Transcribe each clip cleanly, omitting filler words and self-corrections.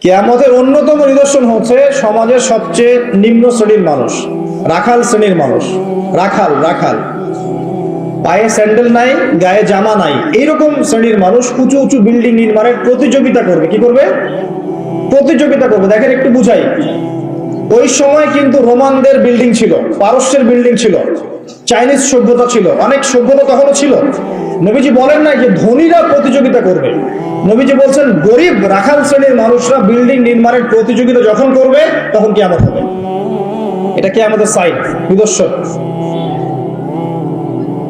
কিয়ামতের অন্যতম নিদর্শন হচ্ছে সমাজের সবচেয়ে নিম্ন শ্রেণীর মানুষ, রাখাল শ্রেণীর মানুষ। রাখাল রাখাল পায়ে স্যান্ডেল নাই, গায়ে জামা নাই, এইরকম শ্রেণীর মানুষ উঁচু উঁচু বিল্ডিং নির্মাণের প্রতিযোগিতা করবে। কি করবে? প্রতিযোগিতা করবে। দেখেন একটু বুঝাই। ওই সময় কিন্তু রোমানদের বিল্ডিং ছিল, পারস্যের বিল্ডিং ছিল, চাইনিজ সভ্যতা ছিল, অনেক সভ্যতা তখনও ছিল। নবীজি বলেন না যে ধনীরা প্রতিযোগিতা করবে, নবীজি বলছেন গরিব রাখাল শ্রেণীর মানুষরা বিল্ডিং নির্মাণের প্রতিযোগিতা যখন করবে তখন কিয়ামত হবে। এটা কিয়ামতের সাইন, নিদর্শন।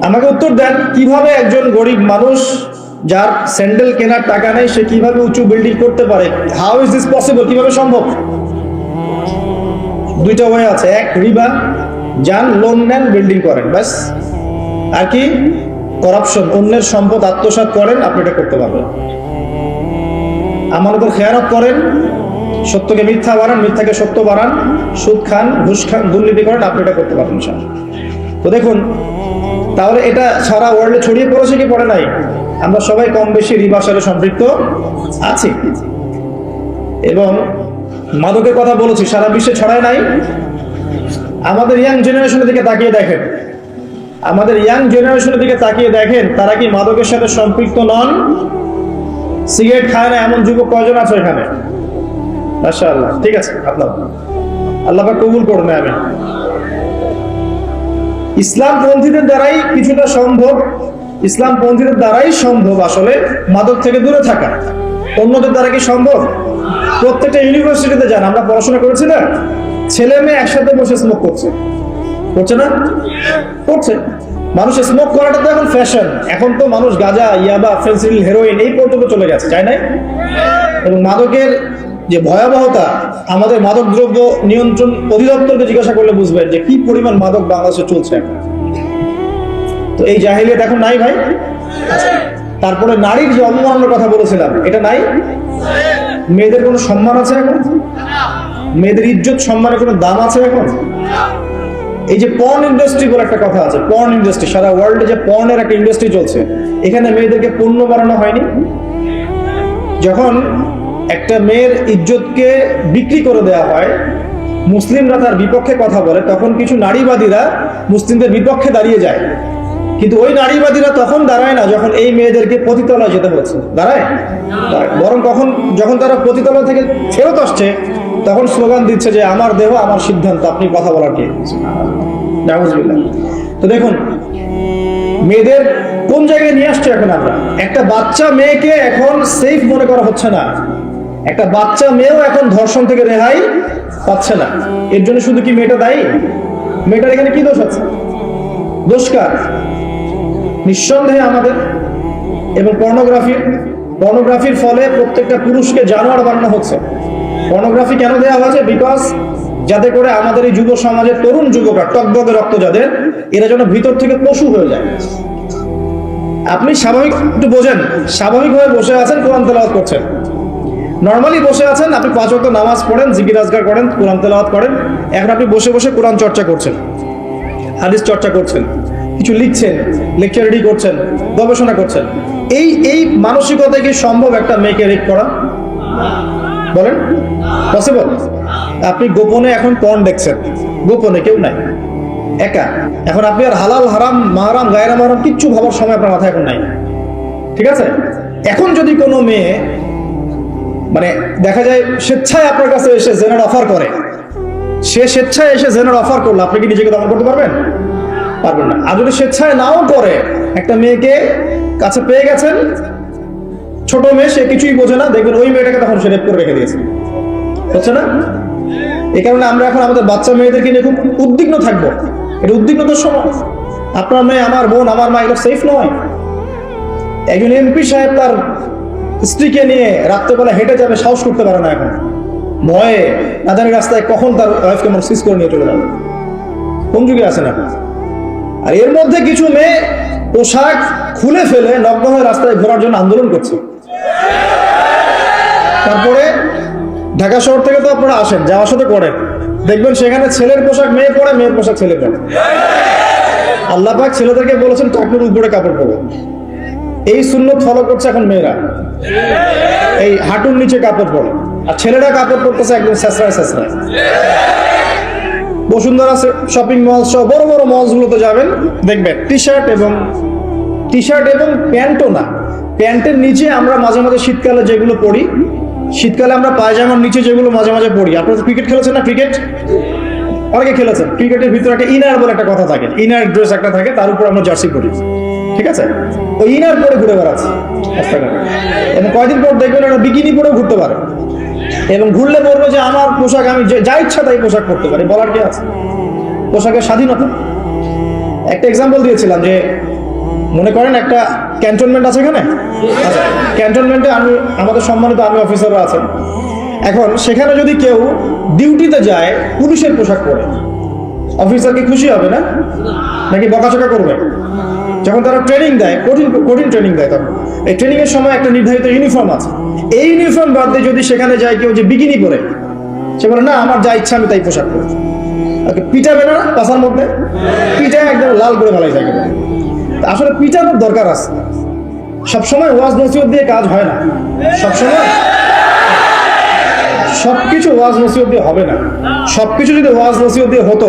আমাকে উত্তর দেন, কিভাবে একজন গরিব মানুষ যার স্যান্ডেল কেনার টাকা নেই সে কিভাবে উঁচু বিল্ডিং করতে পারে? How is this possible? কিভাবে সম্ভব? দুইটা ওয়ে আছে। এক, রিবা, যান লোন নেন বিল্ডিং করেন, ব্যাস। আর কি? করাপশন, অন্যের সম্পদ আত্মসাৎ করেন, আপনি এটা করতে পারবেন। আমানতের খেয়ানত করেন, সত্যকে মিথ্যা বাড়ান, মিথ্যাকে সত্য বাড়ান, সুদ খান, ঘুষ খান, দুর্নীতি করেন, আপনি এটা করতে পারবেন। তো দেখুন, তাহলে এটা সারা ওয়ার্ল্ডে ছড়িয়ে পড়েছে কি পড়ে নাই? আমরা সবাই কম বেশি রিবার সাথে সম্পৃক্ত আছি। এবং মাদকের কথা বলেছি, সারা বিশ্বে ছড়ায় নাই। আমাদের ইয়াং জেনারেশনের দিকে তাকিয়ে দেখেন, আমাদের ইয়াং জেনারেশনের দিকে তাকিয়ে দেখেন, তারা কি মাদকের সাথে সম্পৃক্ত নন? সিগারেট খায় না এমন যুবক কয়জন আছে এখানে? মাশাআল্লাহ, ঠিক আছে, আপনার আল্লাহ পাক কবুল করুন। আমি ইসলামপন্থীদের দ্বারাই কিছুটা সম্ভব, ইসলামপন্থীদের দ্বারাই সম্ভব আসলে মাদক থেকে দূরে থাকা। অন্যদের দ্বারা কি সম্ভব? প্রত্যেকটা ইউনিভার্সিটিতে যান, আমরা পড়াশোনা করেছি না, ছেলে মেয়ে একসাথে বসে স্মোক করছে, করছে না? করছে। মানুষ স্মোক করাটা তো এখন ফ্যাশন। এখন তো মানুষ গাঁজা, ইয়াবা, ফেন্সিডিল, হেরোইন এই পর্যন্ত চলে গেছে, তাই নাই? এবং মাদকের যে ভয়াবহতা, আমাদের মাদক দ্রব্য নিয়ন্ত্রণ অধিদপ্তরকে জিজ্ঞাসা করলে বুঝবেন যে কি পরিমাণ মাদক বাংলাদেশে চলছে এখন। তো এই জাহিলিয়াত এখন নাই ভাই। তারপরে নারীর যে অবমাননার কথা বলেছিলাম, এটা নাই। মেয়েদের কোনো সম্মান আছে এখন? মেয়েদের ইজ্জত সম্মানের কোনো দাম আছে এখন? এই যে পর্ন ইন্ডাস্ট্রি বলে একটা কথা আছে, পর্ন ইন্ডাস্ট্রি, সারা ওয়ার্ল্ডে যে পর্নের একটা ইন্ডাস্ট্রি চলছে, এখানে মেয়েদেরকে পণ্য বানানো হয়নি? যখন একটা মেয়ের ইজ্জতকে বিক্রি করে দেওয়া হয়, মুসলিমরা তার বিপক্ষে কথা বলে, তখন কিছু নারীবাদীরা মুসলিমদের বিপক্ষে দাঁড়িয়ে যায়। কিন্তু ওই নারীবাদীরা তখন দাঁড়ায় না যখন এই মেয়েদেরকে পতিতালয় যেতে হচ্ছে, দাঁড়ায়? বরং যখন তারা পতিতালয় থেকে ফেরত আসছে তখন স্লোগান দিচ্ছে যে আমার দেহ আমার সিদ্ধান্ত, আপনি কথা বলার কে? নাউজুবিল্লাহ। তো দেখুন মেয়েদের কোন জায়গায় নিয়ে আসছে এখন আমরা। একটা বাচ্চা মেয়েকে এখন সেফ মনে করা হচ্ছে না। একটা বাচ্চা মেয়েও এখন ধর্ষণ থেকে রেহাই পাচ্ছে না। এর জন্য শুধু কি মেয়েটা দায়ী? মেয়েটার এখানে কি দোষ আছে? দোষ কার? নিঃসন্দেহে আমাদের। এবং পর্নোগ্রাফির ফলে প্রত্যেকটা পুরুষকে জানোয়ার বানানো হচ্ছে। পর্নোগ্রাফি কেন দেওয়া হয়েছে? বিকজ যাতে করে আমাদের এই যুব সমাজের তরুণ যুবকরা, টকবগে রক্ত যাদের, এরা যেন ভিতর থেকে পশু হয়ে যায়। আপনি স্বাভাবিক একটু বোঝেন, স্বাভাবিকভাবে বসে আছেন, কোরআন তেলাওয়াত করছেন, নর্মালি বসে আছেন, আপনি 5 ওয়াক্ত নামাজ পড়েন, জিকির আজকার করেন, কোরআন তেলাওয়াত করেন। এখন আপনি বসে বসে কোরআন চর্চা করছেন, হাদিস চর্চা করছেন, কিছু লিখছেন, লেকচার রেডি করছেন, গবেষণা করছেন। এই মানসিকতা কি সম্ভব একটা মেয়েকে রেপ করা? বলেন, পসিবল? আপনি গোপনে এখন পর্ন দেখছেন, গোপনে, কেউ নাই, একা। এখন আপনি আর হালাল হারাম মাহারাম গায়রা মাহারাম কিচ্ছু ভাবার সময় আপনার মাথায় এখন নাই, ঠিক আছে? এখন যদি কোনো মেয়ে মানে দেখা যায় স্বেচ্ছায় আপনার কাছে এসে জেনার অফার করে, সে স্বেচ্ছায় এসে জেনার অফার করলো, আপনি কি নিজেকে দমন করতে পারবেন? পারবেন না। আর যদি স্বেচ্ছায় নাও করে, একটা মেয়েকে কাছে পেয়ে গেছেন, ছোট মেয়ে, সে কিছুই বোঝে না, দেখবেন ওই মেয়েটাকে তখন সে রেপ করে রেখে দিয়েছে, হচ্ছে না? এই কারণে আমরা এখন আমাদের বাচ্চা মেয়েদেরকে নিয়ে খুব উদ্বিগ্ন থাকবো। এটা উদ্বিগ্নতার সময়। আপনার মেয়ে, আমার বোন, আমার মা, এগুলো সেফ নয়। একজন এমপি সাহেব তার স্ত্রীকে নিয়ে রাত্রেবেলা হেঁটে যাবে, সাহস করতে পারে না এখন, ভয়ে, না জানি রাস্তায় কখন তার ওয়াইফকে মনে সিজ করে নিয়ে চলে যাবে। কোন যুগে আছেন আপনি? আর এর মধ্যে কিছু মেয়ে পোশাক খুলে ফেলে নগ্ন হয়ে রাস্তায় ঘোরার জন্য আন্দোলন করছে। তারপরে ঢাকা শহর থেকে তো আপনারা আসেন, যাওয়ার সাথে করেন, দেখবেন সেখানে ছেলের পোশাক মেয়ে পরে, মেয়ের পোশাক ছেলে পরে। আল্লাহ পাক ছেলেদেরকে বলেছেন টকমের উপরে কাপড় পরে। এই সুন্নত ফলো করছে এখন মেয়েরা, এই হাঁটুর নিচে কাপড় পরে। আর ছেলেরা কাপড় পরতেছে একদম ছেঁচড়ায় ছেঁচড়ায়। বসুন্ধরা শপিং মল সহ বড় বড় মলগুলোতে যাবেন, দেখবেন টি শার্ট এবং প্যান্টও না, প্যান্টের নিচে আমরা মাঝে মাঝে শীতকালে যেগুলো পরি, শীতকালে আমরা পায়জামার নিচে যেগুলো মাঝে মাঝে পরি। আপনারা তো ক্রিকেট খেলেছেন না? ক্রিকেট অনেকে খেলেছেন। ক্রিকেটের ভিতরে একটা ইনার বলে একটা কথা থাকে, ইনার ড্রেস একটা থাকে, তার উপর আমরা জার্সি পরি, ঠিক আছে? ওই ইনার পরে ঘুরে বেড়াচ্ছে রাস্তাঘাটে, এবং কয়েকদিন পর দেখবেন ওরা বিকিনি পরেও ঘুরতে পারে, এবং ঘুরলে বলবে যে আমার পোশাক, আমি যা ইচ্ছা তাই পোশাক পরতে পারি, বলার কি আছে? পোশাকের স্বাধীনতা। একটা এক্সাম্পল দিয়েছিলাম যে মনে করেন একটা ক্যান্টনমেন্ট আছে এখানে, আচ্ছা, ক্যান্টনমেন্টে আমাদের সম্মানিত আর্মি অফিসাররা আছেন। এখন সেখানে যদি কেউ ডিউটিতে যায় পুলিশের পোশাক পরে, অফিসার কি খুশি হবে না? নাকি বকাচকা করবে? যখন তারা ট্রেনিং দেয়, কঠিন ট্রেনিং দেয়, তখন এই ট্রেনিং এর সময় একটা নির্ধারিত ইউনিফর্ম আছে, এই ইউনিফর্ম বাদ দিয়ে যদি সেখানে যায় কেউ যে বিকিনি পরে, সে বলে না আমার যা ইচ্ছা আমি তাই পোশাক পরে, পিটাবে না পাশার মধ্যে? পিটায় একদম লাল করে ফেলাই যায়। আসলে পিটানোর দরকার আছে। সবসময় ওয়াজ নসিহত দিয়ে কাজ হয় না, সবসময় সবকিছু ওয়াজ নসিহত দিয়ে হবে না। সবকিছু যদি ওয়াজ নসিহত দিয়ে হতো,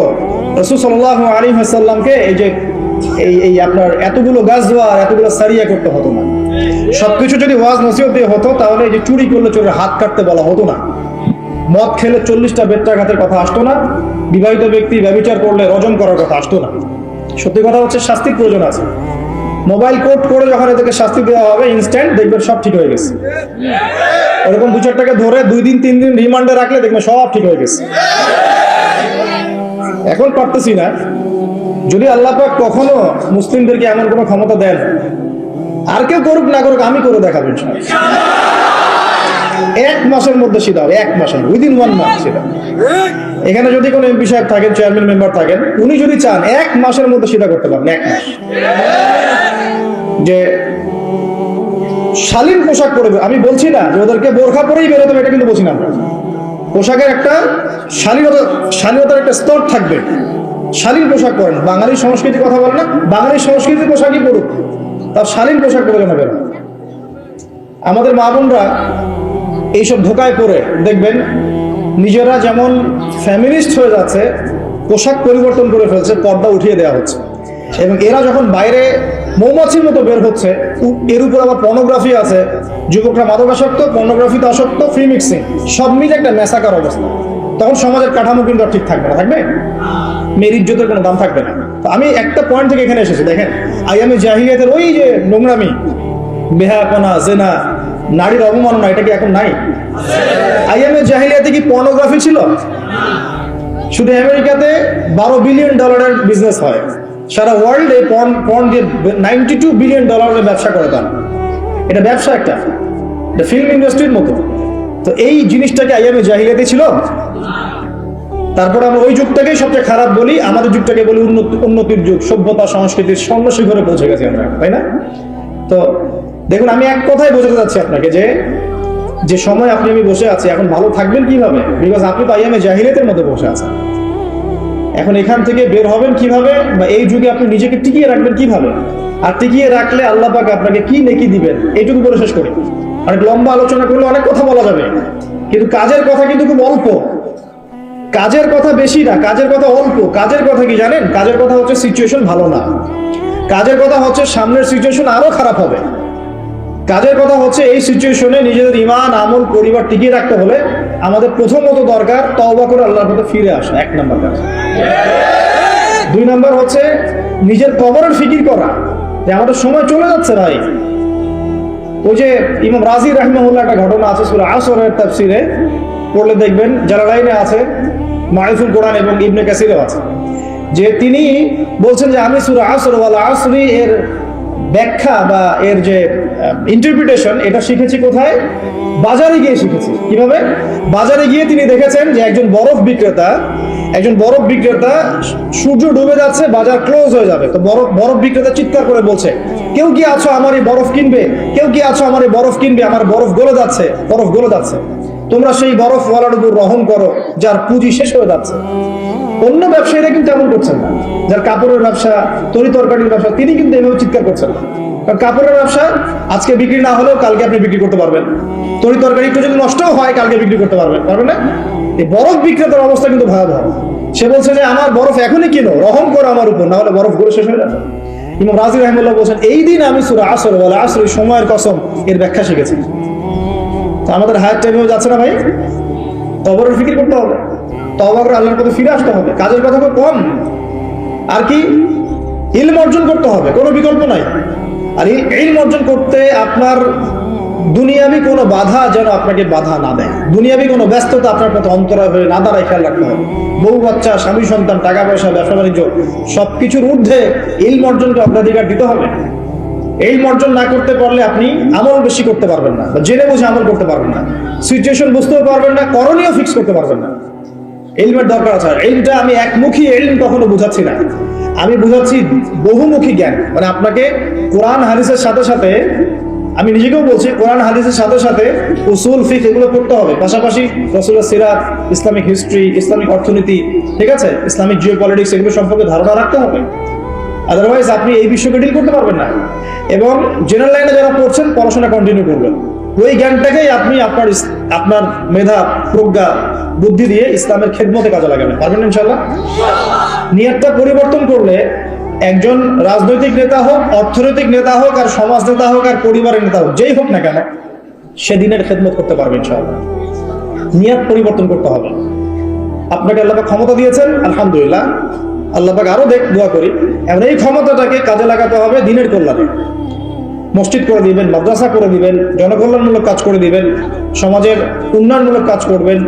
রাসূল সাল্লাল্লাহু আলাইহি ওয়াসাল্লামকে এই যে এই আপনার এতগুলো গাজওয়া আর এতগুলো সারিয়া করতে হতো না। সবকিছু যদি ওয়াজ নসিহত দিয়ে হতো, তাহলে এই যে চুরি করলে চোরের হাত কাটতে বলা হতো না, মদ খেলে 40টা বেত্রাঘাতের কথা আসতো না, বিবাহিত ব্যক্তি ব্যভিচার করলে রজম করার কথা আসতো না। সত্যি কথা হচ্ছে শাস্তির প্রয়োজন আছে। মোবাইল কোড করে যখন এদেরকে শাস্তি দেওয়া হবে, ইনস্ট্যান্ট দেখবেন সব ঠিক হয়ে গেছে। ওরকম 2-4টাকে ধরে 2 দিন 3 দিন রিমান্ডে রাখলে দেখবেন সব ঠিক হয়ে গেছে। এখন পারতেছি না। যদি আল্লাহ পাক কখনো মুসলিমদেরকে এমন কোনো ক্ষমতা দেন, আর কেউ করুক না করুক, আমি করে দেখাবো ইনশাআল্লাহ। 1 মাসের মধ্যে সেটা হবে, 1 মাসের, উইদিন 1 মান্থ সেটা। এখানে যদি কোনো এমপি সাহেব থাকেন, চেয়ারম্যান মেম্বার থাকেন, উনি যদি চান 1 মাসের মধ্যে সেটা করতে পারেন। 1 মাস যে শালীন পোশাক পরে, আমি বলছি না যে ওদেরকে বোরখা পরেই বেরোতে হবে, এটা কিন্তু বলছি না আমরা। পোশাকের একটা শালীনতার একটা স্তর থাকবে। শালীন পোশাক পরেন, বাঙালি সংস্কৃতির কথা বলে না, বাঙালি সংস্কৃতির পোশাকই পড়ুক, তার শালীন পোশাক পরে যেন বেরোয়। আমাদের মা বোনরা এইসব ধোকায় পড়ে দেখবেন নিজেরা যেমন ফ্যামিলিস্ট হয়ে যাচ্ছে, পোশাক পরিবর্তন করে ফেলছে, পর্দা উঠিয়ে দেওয়া হচ্ছে, এবং এরা যখন বাইরে মৌমাছির মতো বের হচ্ছে, এর উপর আবার পর্নোগ্রাফি আছে, যুবকরা মাদকাসক্ত, পর্নোগ্রাফিতে আসক্ত, ফ্রি মিক্সিং, সব মিলে একটা মেসাকার অবস্থা। তখন সমাজের কাঠামো কিন্তু আর ঠিক থাকবে না, থাকবে মেয়ের ইজ্জতের কোনো দাম থাকবে না। তো আমি একটা পয়েন্ট থেকে এখানে এসেছি, দেখেন আইয়ামে জাহিলিয়াতের ওই যে নোংরামি, বেহায়াপনা, জেনা, নারীর অবমাননা, এটা কি এখন নাই? আইয়ামে জাহিলিয়াতে কি পর্নোগ্রাফি ছিল? শুধু আমেরিকাতে $12 বিলিয়ন বিজনেস হয়, সারা ওয়ার্ল্ডে পর্ন দিয়ে $92 বিলিয়ন ব্যবসা করে তারা। এটা ব্যবসা, একটা ফিল্ম ইন্ডাস্ট্রির মতো। তো এই জিনিসটাকে আইয়ামে জাহিলিয়াতে ছিল। তারপরে আমরা ওই যুগটাকেই সবচেয়ে খারাপ বলি, আমাদের যুগটাকে বলি উন্নতির যুগ, সভ্যতা সংস্কৃতির স্বর্ণ শিখরে পৌঁছে গেছি আমরা, তাই না? তো দেখুন, আমি এক কথাই বোঝাতে চাচ্ছি আপনাকে যে সময় আপনি আমি বসে আছি, এখন ভালো থাকবেন কিভাবে? বিকজ আপনি তো আইয়ামে জাহিলিয়াতের মধ্যে বসে আছেন। এখন এখান থেকে বের হবেন কিভাবে, বা এই যুগে আপনি নিজেকে টিকিয়ে রাখবেন কিভাবে, আর টিকিয়ে রাখলে আল্লাহ পাক আপনাকে কি নেকি দিবেন, এইটুকু বলে শেষ করি। অনেক লম্বা আলোচনা করলে অনেক কথা বলা যাবে, কিন্তু কাজের কথা কিন্তু খুব অল্প। কাজের কথা বেশি না, কাজের কথা অল্প। কাজের কথা কি জানেন? কাজের কথা হচ্ছে সিচুয়েশন ভালো না, কাজের কথা হচ্ছে সামনের সিচুয়েশন আরো খারাপ হবে। কাজের কথা হচ্ছে এই সিচুয়েশনে নিজেদের ঈমান, আমল, পরিবার টিকিয়ে রাখতে হলে আমাদের প্রথমত দরকার তওবা করে আল্লাহর পথে ফিরে আসা, 1 নম্বর কাজ। 2 নম্বর হচ্ছে নিজের কবরের ফিকির করা, যে আমাদের সময় চলে যাচ্ছে ভাই। ওই যে ইমাম রাজি রাহিমাহুল্লাহ একটা ঘটনা আছে সূরা আসরের তাফসিরে পড়লে দেখবেন, জালালাইনে আছে, মারিফুল কোরআন এবং ইবনে কাসিরেও আছে, যে তিনি বলছেন যে আমি সূরা আসর ওয়াল আসরি এর ব্যাখ্যা বা এর যে ইন্টারপ্রিটেশন, এটা শিখেছি কোথায়? বাজারে গিয়ে শিখেছি। কিভাবে? বাজারে গিয়ে তিনি দেখেছেন যে একজন বরফ বিক্রেতা সূর্য ডুবে যাচ্ছে, বাজার ক্লোজ হয়ে যাবে, তো বরফ বিক্রেতা চিৎকার করে বলছে, কেউ কি আছো আমার এই বরফ কিনবে? কেউ কি আছো আমার এই বরফ কিনবে? আমার বরফ গলে যাচ্ছে, তোমরা সেই বরফওয়ালার উপর রহম করো যার পুঁজি শেষ হয়ে যাচ্ছে। অন্য ব্যবসায়ীরা কিন্তু এমন করছেন না, যার কাপড়ের ব্যবসা, তরি তরকারির ব্যবসা, তিনি কিন্তু এভাবে চিৎকার করছেন না। কারণ কাপড়ের ব্যবসা আজকে বিক্রি না হলেও কালকে আপনি বিক্রি করতে পারবেন। তরি তরকারি একটু যদি নষ্টও হয় কালকে বিক্রি করতে পারবে না? এই বরফ বিক্রেতার অবস্থা কিন্তু ভয়াবহ। সে বলছে যে আমার বরফ এখনই কিনো, রহম করো আমার উপর, না হলে বরফ গুলো শেষ হয়ে যাবে। ইমাম রাজি রাহিমাহুল্লাহ বলছেন এই দিন আমি সূরা আসর ওয়াল আসরি সময়ের কসম এর ব্যাখ্যা শিখেছি। তো আমাদের হায়াত টাইমেও যাচ্ছে না ভাই, কবরের ফিকির করতে হবে, তওবা করে আল্লাহর পথে ফিরে আসতে হবে, কাজের কথা কম, আর কি ইলম অর্জন করতে হবে, কোনো বিকল্প নাই। আর এই ইলম অর্জন করতে আপনার দুনিয়াবি কোনো বাধা যেন আপনাকে বাধা না দেয়, দুনিয়াবি কোনো ব্যস্ততা আপনার পথে অন্তরায় হয়ে না দাঁড়ায়, খেয়াল রাখতে হবে। বউ বাচ্চা, স্বামী সন্তান, টাকা পয়সা, ব্যবসা বাণিজ্য সবকিছুর ঊর্ধ্বে ইলম অর্জনকে অগ্রাধিকার দিতে হবে। ইলম অর্জন না করতে পারলে আপনি আমল বেশি করতে পারবেন না, জেনে বুঝে আমল করতে পারবেন না, সিচুয়েশন বুঝতেও পারবেন না, করণীয় ফিক্স করতে পারবেন না। ইলমের দরকার আছে। ইলমটা আমি একমুখী ইলম কখনো বুঝাচ্ছি না, আমি বুঝাচ্ছি বহুমুখী জ্ঞান। মানে আপনাকে কোরআন হাদিসের সাথে সাথে, আমি নিজেকেও বলছি, কোরআন হাদিসের সাথে সাথে উসুল ফিকহ এগুলো পড়তে হবে, পাশাপাশি রাসূলের সিরাত, ইসলামিক হিস্ট্রি, ইসলামিক অর্থনীতি, ঠিক আছে, ইসলামিক জিওপলিটিক্স এগুলো সম্পর্কে ধারণা রাখতে হবে। আদারওয়াইজ আপনি এই বিষয়কে ডিল করতে পারবেন না। এবং জেনারেল লাইনে যারা পড়ছেন পড়াশোনা কন্টিনিউ করবেন, ওই জ্ঞানটাকেই আপনি আপনার মেধা, প্রজ্ঞা, বুদ্ধি দিয়ে ইসলামের খেদমতে কাজে লাগাবেন, পারবেন ইনশাআল্লাহ। নিয়তটা পরিবর্তন করলে একজন রাজনৈতিক নেতা হোক, অর্থনৈতিক নেতা হোক, আর সমাজ নেতা হোক, আর পরিবারের নেতা হোক, যেই হোক না কেন সে দিনের খেদমত করতে পারবে ইনশাআল্লাহ। নিয়ত পরিবর্তন করতে হবে। আপনাকে আল্লাহ পাক ক্ষমতা দিয়েছেন, আলহামদুলিল্লাহ, আল্লাহ পাক আরো দোয়া করি, এবং এই ক্ষমতাটাকে কাজে লাগাতে হবে দিনের কল্যাণে। মসজিদ করে দিবেন, মাদ্রাসা করে দিবেন, জনকল্যাণমূলক কাজ করে দিবেন, সমাজের উন্নয়নমূলক কাজ করবেন,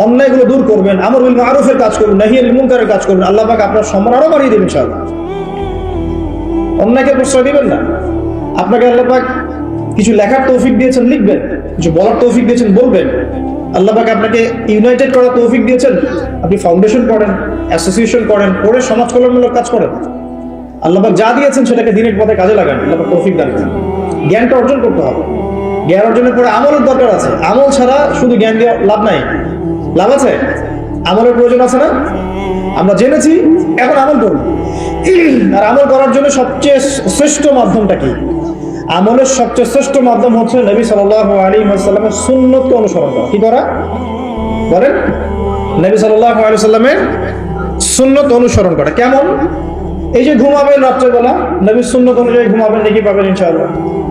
অন্যায়গুলো দূর করবেন, আমর বিল মারুফের কাজ করবেন, নাহি আনিল মুনকারের কাজ করবেন। আল্লাহ পাক আপনার সম্মান আরো বাড়িয়ে দেবেন ইনশাআল্লাহ। অন্যায়কে প্রশ্রয় দিবেন না। আপনাকে আল্লাহ পাক কিছু লেখার তৌফিক দিয়েছেন, লিখবেন, কিছু বলার তৌফিক দিয়েছেন, বলবেন। আল্লাহ পাক আপনাকে ইউনাইটেড করার তৌফিক দিয়েছেন, আপনি ফাউন্ডেশন করেন, অ্যাসোসিয়েশন করেন, করে সমাজ কল্যাণমূলক কাজ করেন। আল্লাহ পাক যা দিয়েছেন সেটাকে দিনের পথে কাজে লাগান, আল্লাহ পাক তৌফিক দান করেন। জ্ঞানটা অর্জন করতে হবে, জ্ঞান অর্জনের পরে আমলের দরকার আছে। আমল ছাড়া শুধু জ্ঞান দিয়ে লাভ নাই। লাভ আছে, আমলের প্রয়োজন আছে না? আমরা জেনেছি, এখন আমল করব। আর আমল করার জন্য সবচেয়ে শ্রেষ্ঠ মাধ্যমটা কি? আমলের সবচেয়ে শ্রেষ্ঠ মাধ্যম হচ্ছে নবী সাল্লাল্লাহু আলাইহি ওয়াসাল্লামের সুন্নতকে অনুসরণ করা। কি করা বলেন? নবী সাল্লাল্লাহু আলাইহি ওয়াসাল্লামের সুন্নত অনুসরণ করা। কেমন? এই যে ঘুমাবেন রাত্রেবেলা, নবীর সুন্নত অনুযায়ী ঘুমাবেন, নেকি পাবেন ইনশাআল্লাহ।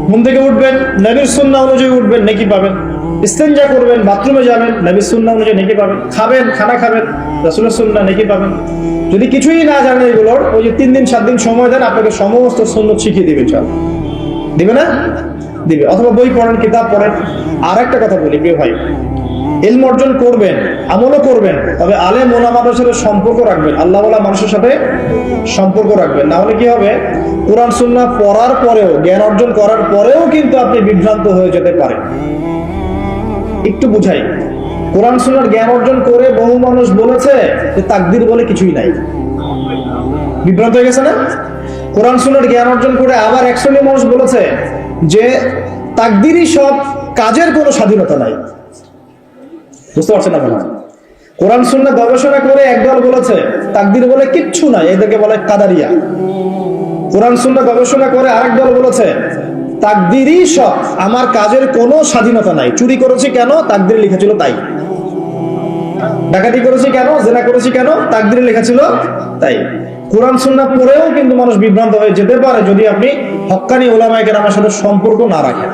ঘুম থেকে উঠবেন, নবীর সুন্নাহ অনুযায়ী উঠবেন, নেকি পাবেন। ইস্তেনজা করবেন, বাথরুমে যাবেন, নবীর সুন্নাহ অনুযায়ী নেকি পাবেন। খাবেন, খানা খাবেন, রাসূলের সুন্নাহ, নেকি পাবেন। যদি কিছুই না জানেন এগুলোর, ওই যে 3 দিন 7 দিন সময় দেন, আপনাকে সমস্ত সুন্নত শিখিয়ে দিবে ইনশাআল্লাহ। দিবে না? দিবে। অথবা বই পড়েন, কিতাব পড়েন। আর একটা কথা বলি প্রিয় ভাই, ইলম অর্জন করবেন, আমলও করবেন, তবে আলেম ওলামাদের সাথে সম্পর্ক রাখবেন, আল্লাহ ওয়ালা মানুষের সাথে সম্পর্ক রাখবেন। না হলে কি হবে, কোরআন সুন্নাহ পড়ার পরেও, জ্ঞান অর্জন করার পরেও কিন্তু আপনি বিভ্রান্ত হয়ে যেতে পারেন। একটু বুঝাই, কোরআন সুন্নাহর জ্ঞান অর্জন করে বহু মানুষ বলেছে যে তাকদীর বলে কিছুই নাই। বিভ্রান্ত হয়ে গেছে না? কোরআন সুন্নাহর জ্ঞান অর্জন করে আবার এক শ্রেণীর মানুষ বলেছে যে তাকদীরই সব, কাজের কোনো স্বাধীনতা নাই। বুঝতে পারছেন না? কোরআন সুন্নাহ গবেষণা করে একদল বলেছে তাকদীর বলে কিচ্ছু নাই, এদেরকে বলে কাদারিয়া। কোরআন সুন্নাহ গবেষণা করে আরেক দল বলেছে তাকদীরই সব, আমার কাজের কোনো স্বাধীনতা নাই। চুরি করেছি কেন? তাকদীরে লেখা ছিল তাই। ডাকাতি করেছি কেন? জেনা করেছি কেন? তাকদীরে লেখা ছিল তাই। কোরআন সুন্নাহ পড়েও কিন্তু মানুষ বিভ্রান্ত হয়ে যেতে পারে যদি আপনি হক্কানি উলামায়ে কেরামের সাথে সম্পর্ক না রাখেন।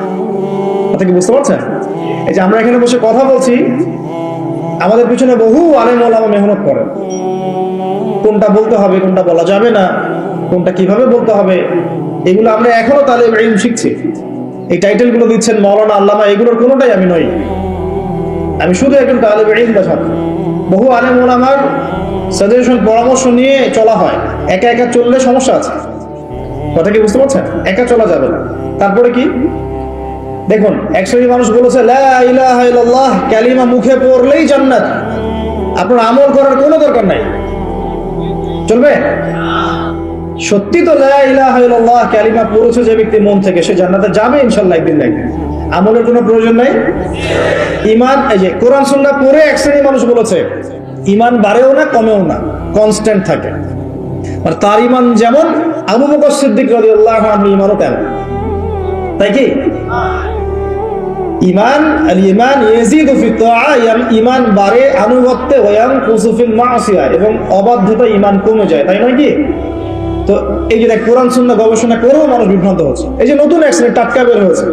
কথা কি বুঝতে পারছেন? এই যে আমরা এখানে বসে কথা বলছি, আমাদের পিছনে বহু আলেম ওলামা মেহনত করেন। কোনটা বলতে হবে, কোনটা বলা যাবে না, কোনটা কিভাবে বলতে হবে, এগুলো আমরা এখনো তালিব ইলম শিখছি। এই টাইটেলগুলো দিচ্ছেন মাওলানা, আল্লামা, এগুলোর কোনোটাই আমি নই। আমি শুধু একজন তালিব ইলম বা ছাত্র। বহু আলেম ওলামার সাজেশন, পরামর্শ নিয়ে চলা হয়। একা একা চললে সমস্যা আছে। কথা কি বুঝতে পারছেন? একা চলা যাবে না। তারপরে কি দেখুন, এক শ্রেণীর মানুষ বলেছে লা ইলাহা ইল্লাল্লাহ কালিমা মুখে পড়লেই জান্নাত, আপনার আমল করার কোনো দরকার নাই। চলবে? সত্যি তো লা ইলাহা ইল্লাল্লাহ কালিমা পড়েছে যে ব্যক্তি মন থেকে, সে জান্নাতে যাবে ইনশাআল্লাহ একদিন না একদিন। আমলের কোনো প্রয়োজন নাই। ঈমান, এই যে কোরআন সুন্নাহ পড়ে এক শ্রেণীর মানুষ বলেছে ঈমান বাড়েও না কমেও না, কনস্ট্যান্ট থাকে। আর তার ঈমান যেমন আবু বকর সিদ্দিক রাদিয়াল্লাহু আনহু ঈমানও তেমন। তাই কি? ইমান আল ইমান ইয়াজিদু ফি তাআ, ইমান বাড়ে আনুগত্যে, ওয়া ইয়ানকুসু ফিল মাসিয়া, এবং অবাধ্যতা ইমান কমে যায়, তাই নয় কি? তো এই যে কোরআন সুন্নাহ গবেষণা করেও মানুষ বিভ্রান্ত হচ্ছে। এই যে নতুন এক শ্রেণীর টাটকা বের হয়েছে,